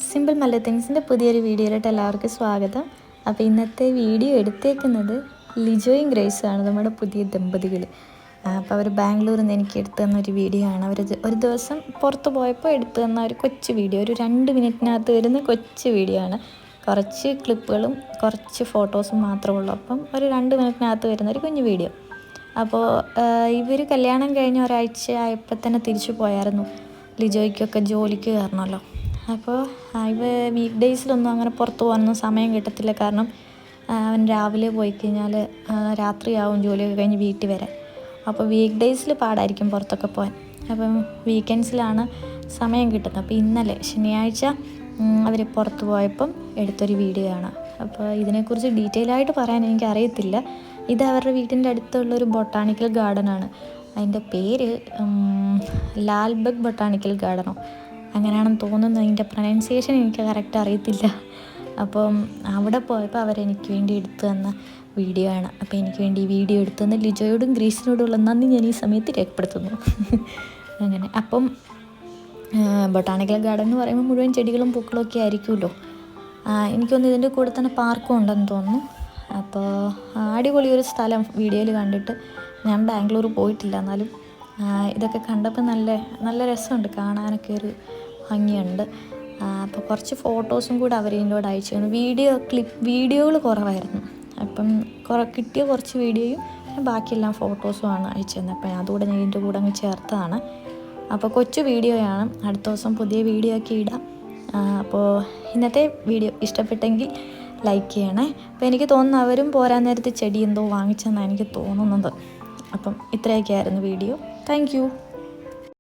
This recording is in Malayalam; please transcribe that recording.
സിമ്പിൾ മല്ല തിങ്സിൻ്റെ പുതിയൊരു വീഡിയോയിലോട്ട് എല്ലാവർക്കും സ്വാഗതം. അപ്പോൾ ഇന്നത്തെ വീഡിയോ എടുത്തേക്കുന്നത് ലിജോയും ഗ്രേസുമാണ്, നമ്മുടെ പുതിയ ദമ്പതികൾ. അപ്പോൾ അവർ ബാംഗ്ലൂരിൽ നിന്ന് എനിക്ക് എടുത്തു തന്നൊരു വീഡിയോ ആണ്. അവർ ഒരു ദിവസം പുറത്ത് പോയപ്പോൾ എടുത്തു തന്ന ഒരു കൊച്ചു വീഡിയോ, ഒരു 2 മിനിറ്റിനകത്ത് വരുന്ന കൊച്ചു വീഡിയോ ആണ്. കുറച്ച് ക്ലിപ്പുകളും കുറച്ച് ഫോട്ടോസും മാത്രമേ ഉള്ളൂ. അപ്പം ഒരു 2 മിനിറ്റിനകത്ത് വരുന്ന ഒരു കുഞ്ഞു വീഡിയോ. അപ്പോൾ ഇവർ കല്യാണം കഴിഞ്ഞ ഒരാഴ്ച ആയപ്പോൾ തന്നെ തിരിച്ചു പോയായിരുന്നു. ലിജോയ്ക്കൊക്കെ ജോലിക്ക് കയറണമല്ലോ. അപ്പോൾ ഇവ വീക്ക് ഡേയ്സിലൊന്നും അങ്ങനെ പുറത്ത് പോകാനൊന്നും സമയം കിട്ടത്തില്ല. കാരണം അവൻ രാവിലെ പോയി കഴിഞ്ഞാൽ രാത്രിയാവും ജോലിയൊക്കെ കഴിഞ്ഞ് വീട്ടിൽ വരാൻ. അപ്പോൾ വീക്ക് ഡേയ്സിൽ പാടായിരിക്കും പുറത്തൊക്കെ പോകാൻ. അപ്പം വീക്കെൻഡ്സിലാണ് സമയം കിട്ടുന്നത്. അപ്പോൾ ഇന്നലെ ശനിയാഴ്ച അവർ പുറത്ത് പോയപ്പം എടുത്തൊരു വീഡിയോ ആണ്. അപ്പോൾ ഇതിനെക്കുറിച്ച് ഡീറ്റെയിൽ ആയിട്ട് പറയാൻ എനിക്കറിയത്തില്ല. ഇത് അവരുടെ വീട്ടിൻ്റെ അടുത്തുള്ളൊരു ബൊട്ടാണിക്കൽ ഗാർഡനാണ്. അതിൻ്റെ പേര് ലാൽബഗ് ബൊട്ടാണിക്കൽ ഗാർഡനോ അങ്ങനെയാണെന്ന് തോന്നുന്നു. അതിൻ്റെ പ്രൊനൗൺസിയേഷൻ എനിക്ക് കറക്റ്റ് അറിയത്തില്ല. അപ്പം അവിടെ പോയപ്പോൾ അവരെനിക്ക് വേണ്ടി എടുത്തു തന്ന വീഡിയോ ആണ്. അപ്പോൾ എനിക്ക് വേണ്ടി ഈ വീഡിയോ എടുത്തു തന്ന ലിജോയോടും ഗ്രേസിനോടുമുള്ള നന്ദി ഞാൻ ഈ സമയത്ത് രേഖപ്പെടുത്തുന്നു. അങ്ങനെ അപ്പം ബൊട്ടാണിക്കൽ ഗാർഡൻ എന്ന് പറയുമ്പോൾ മുഴുവൻ ചെടികളും പൂക്കളും ഒക്കെ ആയിരിക്കുമല്ലോ. എനിക്കൊന്ന് ഇതിൻ്റെ കൂടെ തന്നെ പാർക്കും ഉണ്ടെന്ന് തോന്നുന്നു. അപ്പോൾ അടിപൊളി ഒരു സ്ഥലം വീഡിയോയിൽ കണ്ടിട്ട്. ഞാൻ ബാംഗ്ലൂർ പോയിട്ടില്ല, എന്നാലും ഇതൊക്കെ കണ്ടപ്പോൾ നല്ല രസമുണ്ട്, കാണാനൊക്കെ ഒരു ഭംഗിയുണ്ട്. അപ്പോൾ കുറച്ച് ഫോട്ടോസും കൂടെ അവരിൻ്റെ കൂടെ അയച്ചു തന്നു. വീഡിയോകൾ കുറവായിരുന്നു. അപ്പം കിട്ടിയ കുറച്ച് വീഡിയോയും ബാക്കിയെല്ലാം ഫോട്ടോസുമാണ് അയച്ചു തന്നത്. അപ്പം അതുകൂടെ ഞാൻ ഇതിൻ്റെ കൂടെ അങ്ങ് ചേർത്തതാണ്. അപ്പോൾ കൊച്ചു വീഡിയോയാണ്. അടുത്ത ദിവസം പുതിയ വീഡിയോ ഒക്കെ ഇടാം. അപ്പോൾ ഇന്നത്തെ വീഡിയോ ഇഷ്ടപ്പെട്ടെങ്കിൽ ലൈക്ക് ചെയ്യണേ. അപ്പോൾ എനിക്ക് തോന്നുന്നു അവരും പോരാൻ നേരത്ത് ചെടി എന്തോ വാങ്ങിച്ചെന്നാണ് എനിക്ക് തോന്നുന്നത്. അപ്പം ഇത്രയൊക്കെയായിരുന്നു വീഡിയോ. Thank you.